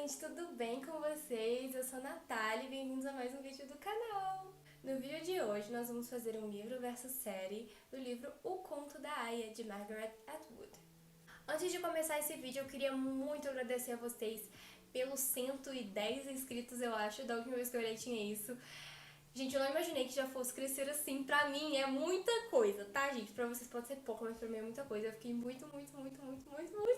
gente, tudo bem com vocês? Eu sou a Natália e bem-vindos a mais um vídeo do canal. No vídeo de hoje nós vamos fazer um livro versus série do livro O Conto da Aia, de Margaret Atwood. Antes de começar esse vídeo, eu queria muito agradecer a vocês pelos 110 inscritos, eu acho. Da última vez que eu olhei tinha isso. Gente, eu não imaginei que já fosse crescer assim. Pra mim é muita coisa, tá, gente? Pra vocês pode ser pouco, mas pra mim é muita coisa. Eu fiquei muito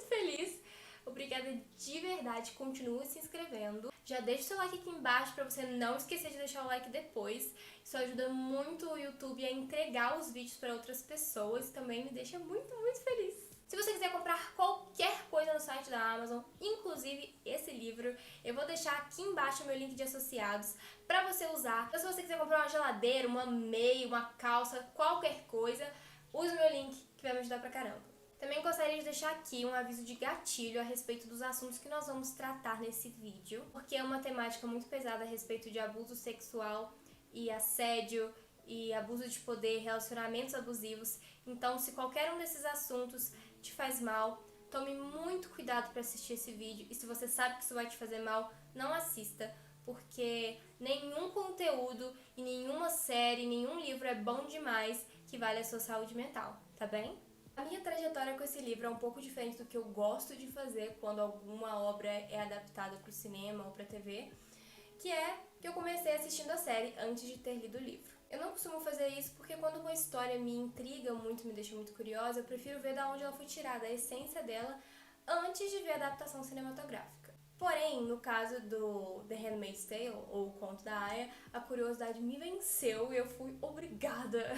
feliz. Obrigada de verdade. Continue se inscrevendo. Já deixa o seu like aqui embaixo pra você não esquecer de deixar o like depois. Isso ajuda muito o YouTube a entregar os vídeos pra outras pessoas. Também me deixa muito feliz. Se você quiser comprar qualquer coisa no site da Amazon, inclusive esse livro, eu vou deixar aqui embaixo o meu link de associados pra você usar. Então, se você quiser comprar uma geladeira, uma meia, uma calça, qualquer coisa, use o meu link que vai me ajudar pra caramba. Também gostaria de deixar aqui um aviso de gatilho a respeito dos assuntos que nós vamos tratar nesse vídeo, porque é uma temática muito pesada a respeito de abuso sexual e assédio e abuso de poder, relacionamentos abusivos. Então, se qualquer um desses assuntos te faz mal, tome muito cuidado para assistir esse vídeo. E se você sabe que isso vai te fazer mal, não assista, porque nenhum conteúdo e nenhuma série, nenhum livro é bom demais que vale a sua saúde mental, tá bem? A minha trajetória com esse livro é um pouco diferente do que eu gosto de fazer quando alguma obra é adaptada para o cinema ou para a TV, que é que eu comecei assistindo a série antes de ter lido o livro. Eu não costumo fazer isso porque quando uma história me intriga muito, me deixa muito curiosa, eu prefiro ver de onde ela foi tirada, a essência dela, antes de ver a adaptação cinematográfica. Porém, no caso do The Handmaid's Tale, ou O Conto da Aia, a curiosidade me venceu e eu fui obrigada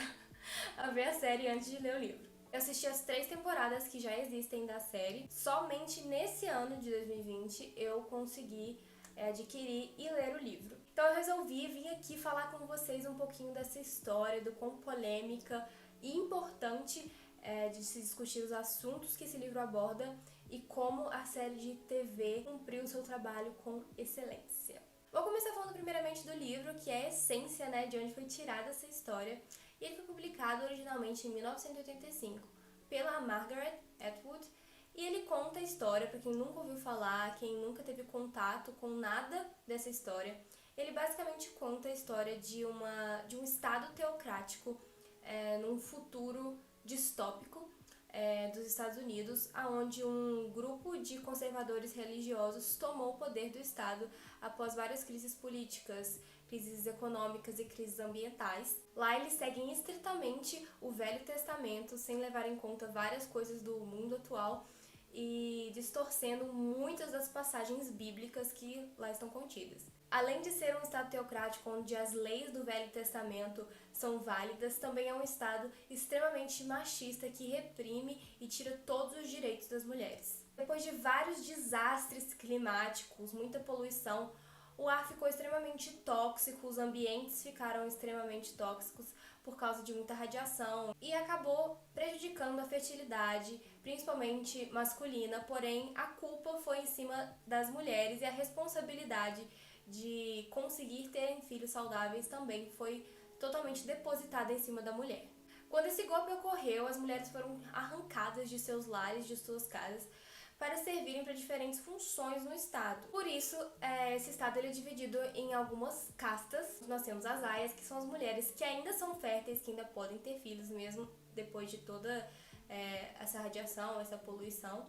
a ver a série antes de ler o livro. Eu assisti as 3 temporadas que já existem da série. Somente nesse ano de 2020 eu consegui adquirir e ler o livro. Então eu resolvi vir aqui falar com vocês um pouquinho dessa história, do quão polêmica e importante de se discutir os assuntos que esse livro aborda e como a série de TV cumpriu o seu trabalho com excelência. Vou começar falando primeiramente do livro, que é a essência, de onde foi tirada essa história. E ele foi publicado originalmente em 1985 pela Margaret Atwood. E ele conta a história, para quem nunca ouviu falar, quem nunca teve contato com nada dessa história. Ele basicamente conta a história de um estado teocrático num futuro distópico dos Estados Unidos, onde um grupo de conservadores religiosos tomou o poder do Estado após várias crises políticas, crises econômicas e crises ambientais. Lá eles seguem estritamente o Velho Testamento, sem levar em conta várias coisas do mundo atual e distorcendo muitas das passagens bíblicas que lá estão contidas. Além de ser um estado teocrático onde as leis do Velho Testamento são válidas, também é um estado extremamente machista que reprime e tira todos os direitos das mulheres. Depois de vários desastres climáticos, muita poluição, o ar ficou extremamente tóxico, os ambientes ficaram extremamente tóxicos por causa de muita radiação e acabou prejudicando a fertilidade, principalmente masculina, porém a culpa foi em cima das mulheres e a responsabilidade de conseguir terem filhos saudáveis também foi totalmente depositada em cima da mulher. Quando esse golpe ocorreu, as mulheres foram arrancadas de seus lares, de suas casas, para servirem para diferentes funções no estado. Por isso, esse estado ele é dividido em algumas castas. Nós temos as aias, que são as mulheres que ainda são férteis, que ainda podem ter filhos mesmo depois de toda essa radiação, essa poluição.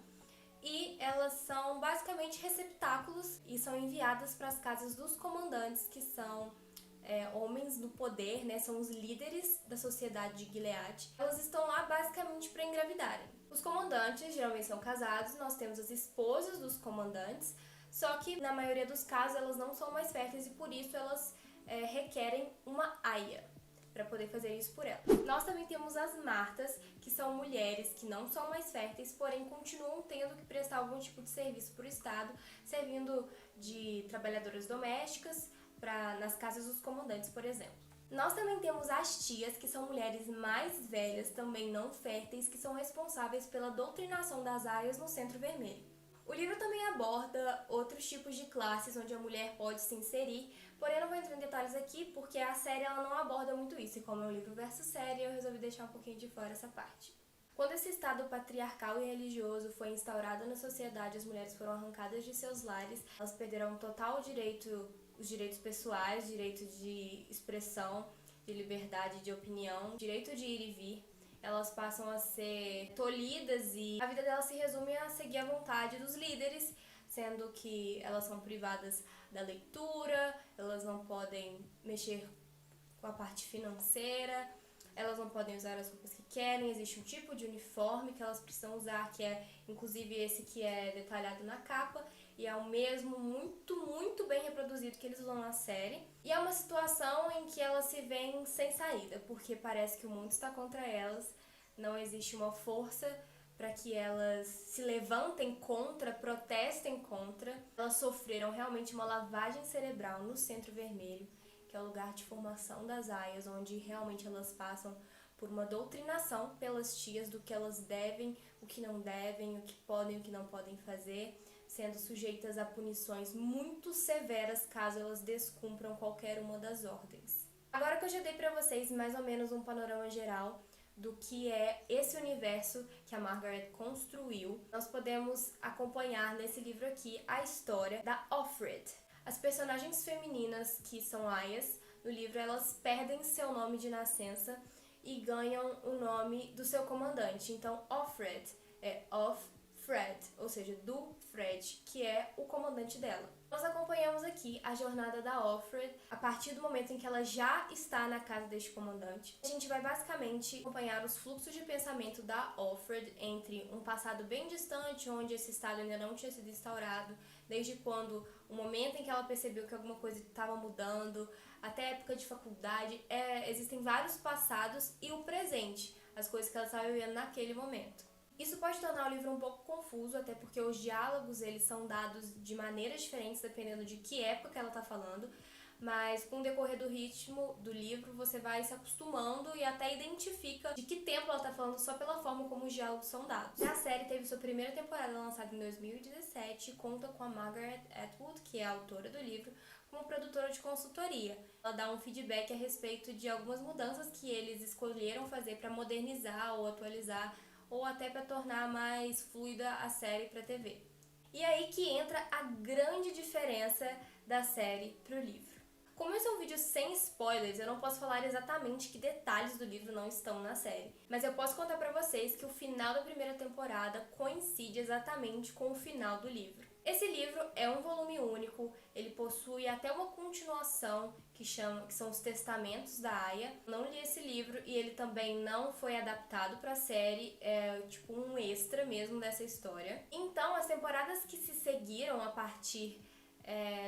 E elas são basicamente receptáculos e são enviadas para as casas dos comandantes, que são homens do poder, são os líderes da sociedade de Gilead. Elas estão lá basicamente para engravidarem. Os comandantes geralmente são casados, nós temos as esposas dos comandantes, só que na maioria dos casos elas não são mais férteis e por isso elas requerem uma aia para poder fazer isso por elas. Nós também temos as martas, que são mulheres que não são mais férteis, porém continuam tendo que prestar algum tipo de serviço para o Estado, servindo de trabalhadoras domésticas nas casas dos comandantes, por exemplo. Nós também temos as tias, que são mulheres mais velhas, também não férteis, que são responsáveis pela doutrinação das aias no Centro Vermelho. O livro também aborda outros tipos de classes onde a mulher pode se inserir, porém eu não vou entrar em detalhes aqui porque a série ela não aborda muito isso, e como é um livro versus série, eu resolvi deixar um pouquinho de fora essa parte. Quando esse estado patriarcal e religioso foi instaurado na sociedade, as mulheres foram arrancadas de seus lares, elas perderam total direito, os direitos pessoais, direito de expressão, de liberdade de opinião, direito de ir e vir. Elas passam a ser tolhidas e a vida delas se resume a seguir a vontade dos líderes, sendo que elas são privadas da leitura, elas não podem mexer com a parte financeira, elas não podem usar as roupas que querem, existe um tipo de uniforme que elas precisam usar, que é inclusive esse que é detalhado na capa, e é o mesmo muito bem reproduzido que eles usam na série. E é uma situação em que elas se veem sem saída, porque parece que o mundo está contra elas, não existe uma força para que elas se levantem contra, protestem contra. Elas sofreram realmente uma lavagem cerebral no Centro Vermelho, que é o lugar de formação das aias, onde realmente elas passam por uma doutrinação pelas tias do que elas devem, o que não devem, o que podem e o que não podem fazer, sendo sujeitas a punições muito severas caso elas descumpram qualquer uma das ordens. Agora que eu já dei para vocês mais ou menos um panorama geral do que é esse universo que a Margaret construiu, nós podemos acompanhar nesse livro aqui a história da Offred. As personagens femininas que são aias no livro, elas perdem seu nome de nascença e ganham o nome do seu comandante. Então, Offred é of Fred, ou seja, do Fred, que é o comandante dela. Nós acompanhamos aqui a jornada da Offred a partir do momento em que ela já está na casa deste comandante. A gente vai basicamente acompanhar os fluxos de pensamento da Offred entre um passado bem distante, onde esse estado ainda não tinha sido instaurado, desde quando o momento em que ela percebeu que alguma coisa estava mudando, até a época de faculdade. Existem vários passados e o presente, as coisas que ela estava vivendo naquele momento. Isso pode tornar o livro um pouco confuso, até porque os diálogos eles são dados de maneiras diferentes dependendo de que época ela está falando, mas com o decorrer do ritmo do livro você vai se acostumando e até identifica de que tempo ela está falando só pela forma como os diálogos são dados. A série teve sua primeira temporada lançada em 2017 e conta com a Margaret Atwood, que é a autora do livro, como produtora de consultoria. Ela dá um feedback a respeito de algumas mudanças que eles escolheram fazer para modernizar ou atualizar ou até para tornar mais fluida a série para TV. E aí que entra a grande diferença da série para o livro. Como esse é um vídeo sem spoilers, eu não posso falar exatamente que detalhes do livro não estão na série, mas eu posso contar pra vocês que o final da primeira temporada coincide exatamente com o final do livro. Esse livro é um volume único, ele possui até uma continuação que são os Testamentos da Aya. Não li esse livro e ele também não foi adaptado pra série, é tipo um extra mesmo dessa história. Então, as temporadas que se seguiram a partir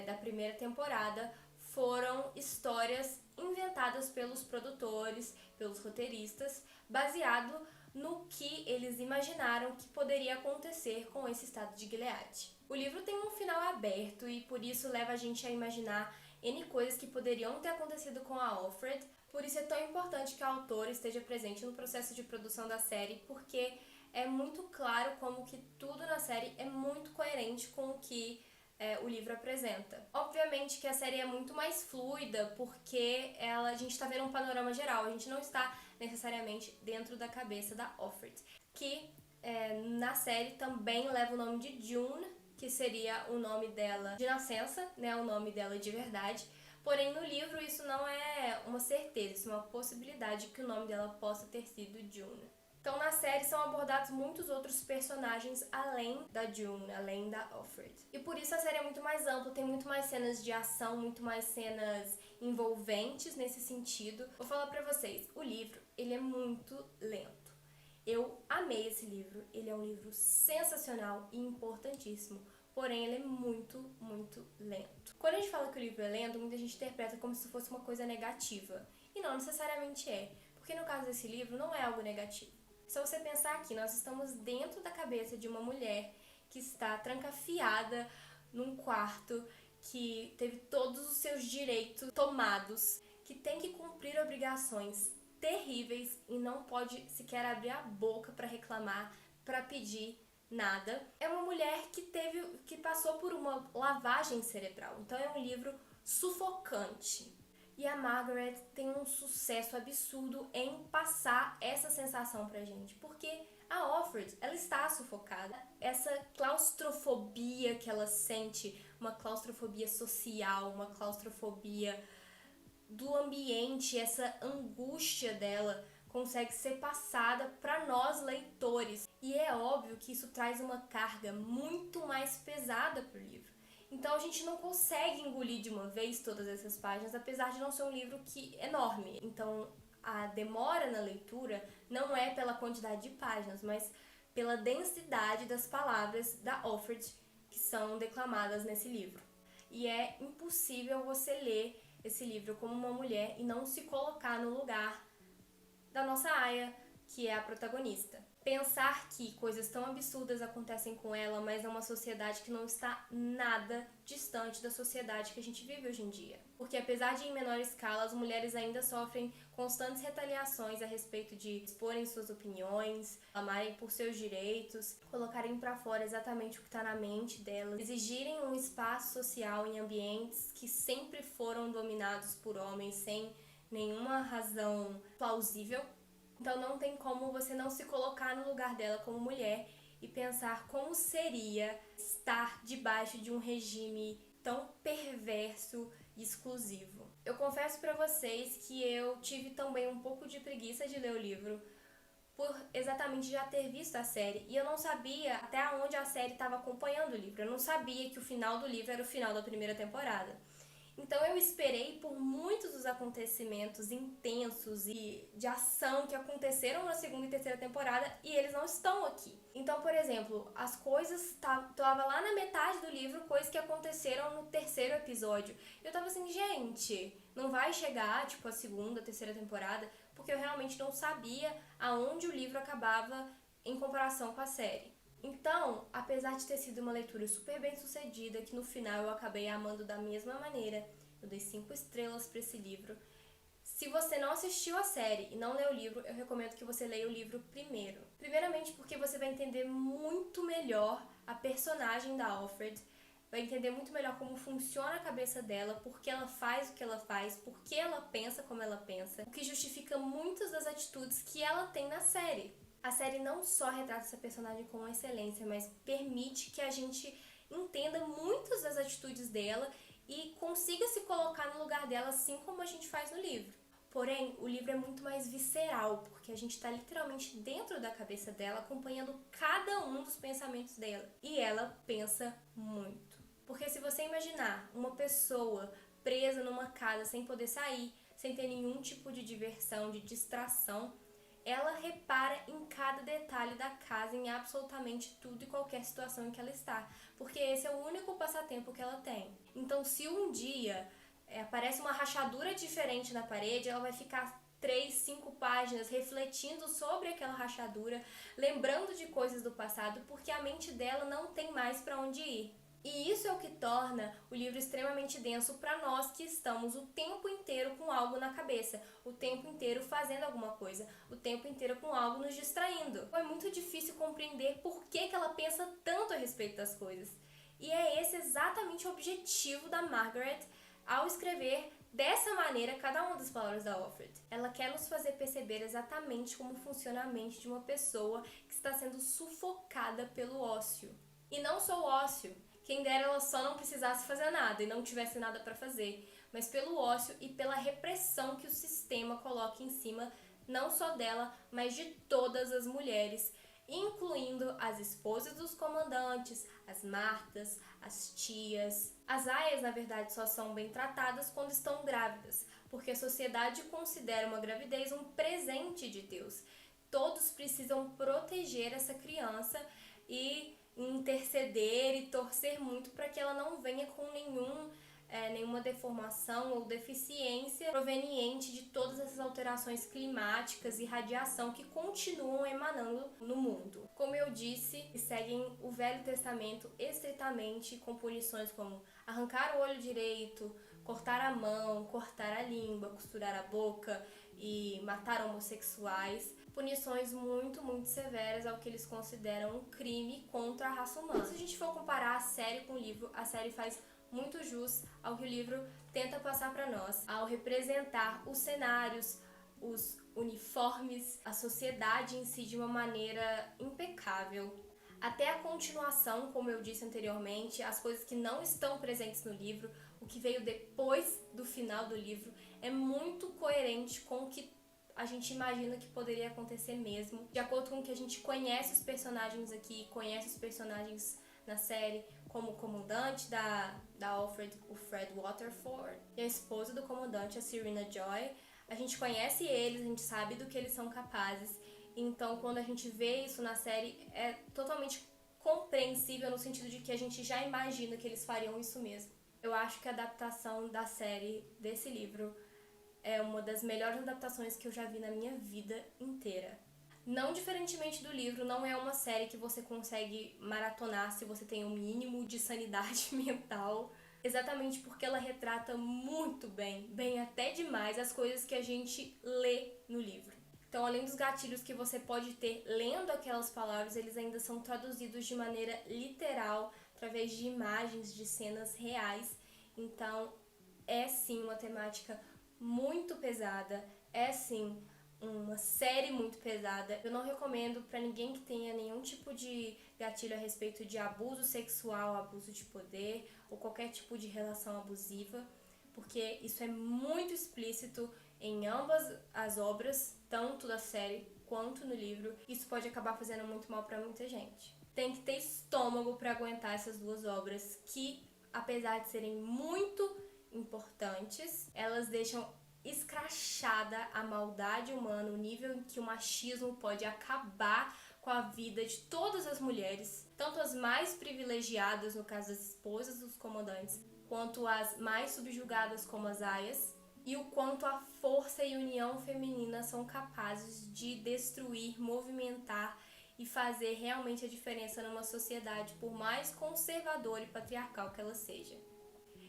da primeira temporada foram histórias inventadas pelos produtores, pelos roteiristas, baseado no que eles imaginaram que poderia acontecer com esse estado de Gilead. O livro tem um final aberto e por isso leva a gente a imaginar N coisas que poderiam ter acontecido com a Offred. Por isso é tão importante que a autora esteja presente no processo de produção da série, porque é muito claro como que tudo na série é muito coerente com o que o livro apresenta. Obviamente que a série é muito mais fluida porque a gente está vendo um panorama geral, a gente não está necessariamente dentro da cabeça da Offred, que na série também leva o nome de June, que seria o nome dela de nascença, né, o nome dela de verdade. Porém, no livro isso não é uma certeza, isso é uma possibilidade que o nome dela possa ter sido June. Então, na série são abordados muitos outros personagens além da June, além da Offred. E por isso a série é muito mais ampla, tem muito mais cenas de ação, muito mais cenas envolventes nesse sentido. Vou falar pra vocês, o livro, ele é muito lento. Eu amei esse livro, ele é um livro sensacional e importantíssimo, porém ele é muito lento. Quando a gente fala que o livro é lento, muita gente interpreta como se fosse uma coisa negativa, e não necessariamente é, porque no caso desse livro não é algo negativo. Se você pensar aqui, nós estamos dentro da cabeça de uma mulher que está trancafiada num quarto, que teve todos os seus direitos tomados, que tem que cumprir obrigações terríveis e não pode sequer abrir a boca para reclamar, para pedir nada. É uma mulher que passou por uma lavagem cerebral. Então é um livro sufocante. E a Margaret tem um sucesso absurdo em passar essa sensação pra gente, porque A Offred, ela está sufocada. Essa claustrofobia que ela sente, uma claustrofobia social, uma claustrofobia do ambiente, essa angústia dela consegue ser passada para nós leitores. E é óbvio que isso traz uma carga muito mais pesada para o livro. Então a gente não consegue engolir de uma vez todas essas páginas, apesar de não ser um livro que é enorme. Então a demora na leitura não é pela quantidade de páginas, mas pela densidade das palavras da Offred que são declamadas nesse livro. E é impossível você ler esse livro como uma mulher e não se colocar no lugar da nossa Aya, que é a protagonista. Pensar que coisas tão absurdas acontecem com ela, mas é uma sociedade que não está nada distante da sociedade que a gente vive hoje em dia. Porque apesar de em menor escala, as mulheres ainda sofrem constantes retaliações a respeito de exporem suas opiniões, clamarem por seus direitos, colocarem para fora exatamente o que está na mente delas, exigirem um espaço social em ambientes que sempre foram dominados por homens sem nenhuma razão plausível. Então não tem como você não se colocar no lugar dela como mulher e pensar como seria estar debaixo de um regime tão perverso e exclusivo. Eu confesso pra vocês que eu tive também um pouco de preguiça de ler o livro por exatamente já ter visto a série, e eu não sabia até onde a série estava acompanhando o livro. Eu não sabia que o final do livro era o final da primeira temporada. Então eu esperei por muitos dos acontecimentos intensos e de ação que aconteceram na segunda e terceira temporada e eles não estão aqui. Então, por exemplo, as coisas estavam lá na metade do livro, coisas que aconteceram no terceiro episódio. Eu tava assim, gente, não vai chegar tipo a segunda, terceira temporada, porque eu realmente não sabia aonde o livro acabava em comparação com a série. Então, apesar de ter sido uma leitura super bem sucedida, que no final eu acabei amando da mesma maneira, eu dei 5 estrelas para esse livro. Se você não assistiu a série e não leu o livro, eu recomendo que você leia o livro primeiro. Primeiramente porque você vai entender muito melhor a personagem da Offred, vai entender muito melhor como funciona a cabeça dela, por que ela faz o que ela faz, por que ela pensa como ela pensa, o que justifica muitas das atitudes que ela tem na série. A série não só retrata essa personagem com excelência, mas permite que a gente entenda muitas das atitudes dela e consiga se colocar no lugar dela, assim como a gente faz no livro. Porém, o livro é muito mais visceral, porque a gente está literalmente dentro da cabeça dela, acompanhando cada um dos pensamentos dela. E ela pensa muito. Porque se você imaginar uma pessoa presa numa casa sem poder sair, sem ter nenhum tipo de diversão, de distração, ela repara em cada detalhe da casa, em absolutamente tudo e qualquer situação em que ela está, porque esse é o único passatempo que ela tem. Então, se um dia aparece uma rachadura diferente na parede, ela vai ficar 3, 5 páginas refletindo sobre aquela rachadura, lembrando de coisas do passado, porque a mente dela não tem mais para onde ir. E isso é o que torna o livro extremamente denso para nós que estamos o tempo inteiro com algo na cabeça, o tempo inteiro fazendo alguma coisa, o tempo inteiro com algo nos distraindo. É muito difícil compreender por que ela pensa tanto a respeito das coisas. E é esse exatamente o objetivo da Margaret ao escrever dessa maneira cada uma das palavras da Offred. Ela quer nos fazer perceber exatamente como funciona a mente de uma pessoa que está sendo sufocada pelo ócio. E não só o ócio. Quem dera ela só não precisasse fazer nada e não tivesse nada para fazer, mas pelo ócio e pela repressão que o sistema coloca em cima, não só dela, mas de todas as mulheres, incluindo as esposas dos comandantes, as Martas, as tias. As aias, na verdade, só são bem tratadas quando estão grávidas, porque a sociedade considera uma gravidez um presente de Deus. Todos precisam proteger essa criança e interceder e torcer muito para que ela não venha com nenhuma deformação ou deficiência proveniente de todas essas alterações climáticas e radiação que continuam emanando no mundo. Como eu disse, seguem o Velho Testamento estritamente, com punições como arrancar o olho direito, cortar a mão, cortar a língua, costurar a boca e matar homossexuais. Punições muito, muito severas ao que eles consideram um crime contra a raça humana. Se a gente for comparar a série com o livro, a série faz muito jus ao que o livro tenta passar para nós, ao representar os cenários, os uniformes, a sociedade em si de uma maneira impecável. Até a continuação, como eu disse anteriormente, as coisas que não estão presentes no livro, o que veio depois do final do livro, é muito coerente com o que a gente imagina que poderia acontecer mesmo. De acordo com o que a gente conhece os personagens aqui, conhece os personagens na série, como o comandante da Alfred, o Fred Waterford, e a esposa do comandante, a Serena Joy. A gente conhece eles, a gente sabe do que eles são capazes. Então, quando a gente vê isso na série, é totalmente compreensível no sentido de que a gente já imagina que eles fariam isso mesmo. Eu acho que a adaptação da série desse livro é uma das melhores adaptações que eu já vi na minha vida inteira. Não diferentemente do livro, não é uma série que você consegue maratonar se você tem um mínimo de sanidade mental, exatamente porque ela retrata muito bem até demais, as coisas que a gente lê no livro. Então, além dos gatilhos que você pode ter lendo aquelas palavras, eles ainda são traduzidos de maneira literal, através de imagens, de cenas reais. Então, é sim uma temática muito pesada, é sim uma série muito pesada. Eu não recomendo para ninguém que tenha nenhum tipo de gatilho a respeito de abuso sexual, abuso de poder ou qualquer tipo de relação abusiva, porque isso é muito explícito em ambas as obras, tanto da série quanto no livro. Isso pode acabar fazendo muito mal para muita gente. Tem que ter estômago para aguentar essas duas obras que, apesar de serem muito importantes, elas deixam escrachada a maldade humana, o nível em que o machismo pode acabar com a vida de todas as mulheres, tanto as mais privilegiadas, no caso das esposas dos comandantes, quanto as mais subjugadas como as aias, e o quanto a força e união feminina são capazes de destruir, movimentar e fazer realmente a diferença numa sociedade, por mais conservadora e patriarcal que ela seja.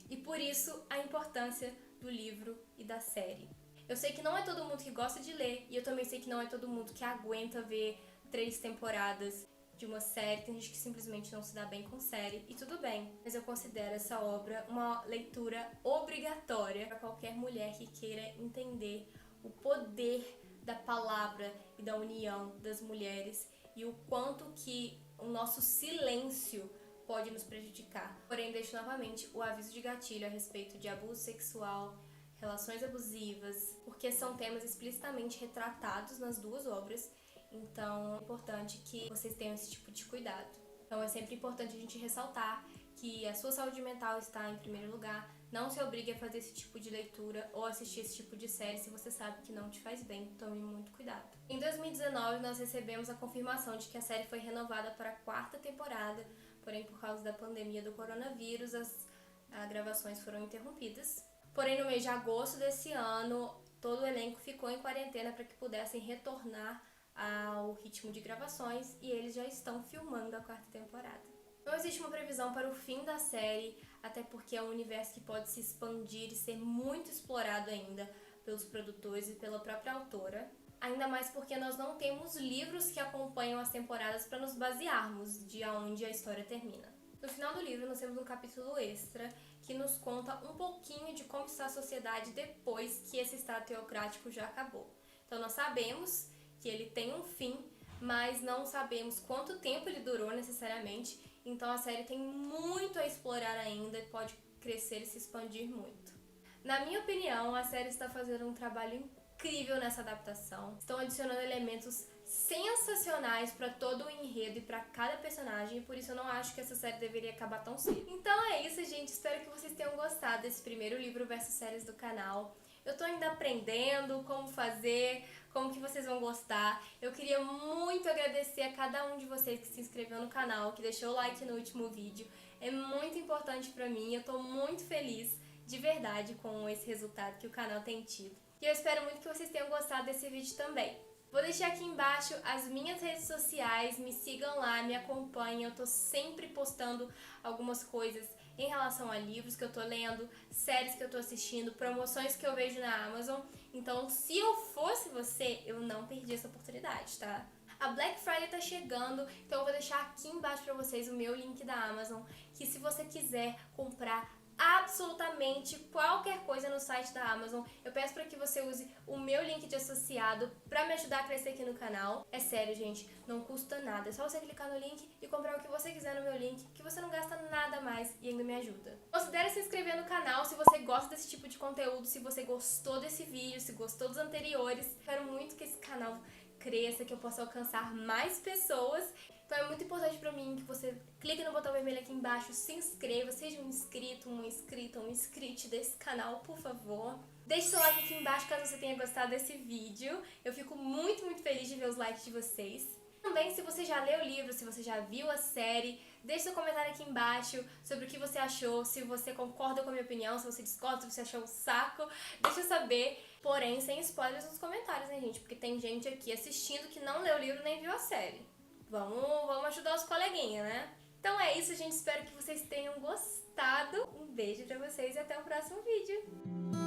E por isso a importância do livro e da série. Eu sei que não é todo mundo que gosta de ler, e eu também sei que não é todo mundo que aguenta ver 3 temporadas de uma série. Tem gente que simplesmente não se dá bem com série, e tudo bem, mas eu considero essa obra uma leitura obrigatória para qualquer mulher que queira entender o poder da palavra e da união das mulheres e o quanto que o nosso silêncio pode nos prejudicar. Porém, deixo novamente o aviso de gatilho a respeito de abuso sexual, relações abusivas, porque são temas explicitamente retratados nas duas obras, então é importante que vocês tenham esse tipo de cuidado. Então é sempre importante a gente ressaltar que a sua saúde mental está em primeiro lugar. Não se obrigue a fazer esse tipo de leitura ou assistir esse tipo de série se você sabe que não te faz bem. Tome muito cuidado. Em 2019, nós recebemos a confirmação de que a série foi renovada para a 4ª temporada, porém, por causa da pandemia do coronavírus, as gravações foram interrompidas. Porém, no mês de agosto desse ano, todo o elenco ficou em quarentena para que pudessem retornar ao ritmo de gravações, e eles já estão filmando a 4ª temporada. Não existe uma previsão para o fim da série, até porque é um universo que pode se expandir e ser muito explorado ainda pelos produtores e pela própria autora. Ainda mais porque nós não temos livros que acompanham as temporadas para nos basearmos de onde a história termina. No final do livro, nós temos um capítulo extra que nos conta um pouquinho de como está a sociedade depois que esse estado teocrático já acabou. Então nós sabemos que ele tem um fim, mas não sabemos quanto tempo ele durou necessariamente. Então a série tem muito a explorar ainda e pode crescer e se expandir muito. Na minha opinião, a série está fazendo um trabalho incrível nessa adaptação. Estão adicionando elementos sensacionais para todo o enredo e para cada personagem, e por isso eu não acho que essa série deveria acabar tão cedo. Então é isso, gente. Espero que vocês tenham gostado desse primeiro livro versus séries do canal. Eu tô ainda aprendendo como fazer, como que vocês vão gostar. Eu queria muito agradecer a cada um de vocês que se inscreveu no canal, que deixou o like no último vídeo. É muito importante pra mim, eu tô muito feliz, de verdade, com esse resultado que o canal tem tido. E eu espero muito que vocês tenham gostado desse vídeo também. Vou deixar aqui embaixo as minhas redes sociais, me sigam lá, me acompanhem, eu tô sempre postando algumas coisas em relação a livros que eu tô lendo, séries que eu tô assistindo, promoções que eu vejo na Amazon. Então, se eu fosse você, eu não perdi essa oportunidade, tá? A Black Friday tá chegando, então eu vou deixar aqui embaixo pra vocês o meu link da Amazon, que se você quiser comprar absolutamente qualquer coisa no site da Amazon. Eu peço para que você use o meu link de associado para me ajudar a crescer aqui no canal. É sério, gente, não custa nada. É só você clicar no link e comprar o que você quiser no meu link, que você não gasta nada mais e ainda me ajuda. Considere se inscrever no canal se você gosta desse tipo de conteúdo, se você gostou desse vídeo, se gostou dos anteriores. Espero muito que esse canal cresça, que eu possa alcançar mais pessoas. Então é muito importante pra mim que você clique no botão vermelho aqui embaixo, se inscreva, seja um inscrito, um inscrite desse canal, por favor. Deixe seu like aqui embaixo caso você tenha gostado desse vídeo. Eu fico muito, muito feliz de ver os likes de vocês. Também, se você já leu o livro, se você já viu a série, deixe seu comentário aqui embaixo sobre o que você achou, se você concorda com a minha opinião, se você discorda, se você achou um saco. Deixa eu saber, porém, sem spoilers nos comentários, né, gente? Porque tem gente aqui assistindo que não leu o livro nem viu a série. Vamos ajudar os coleguinhas, né? Então é isso, gente. Espero que vocês tenham gostado. Um beijo pra vocês e até o próximo vídeo.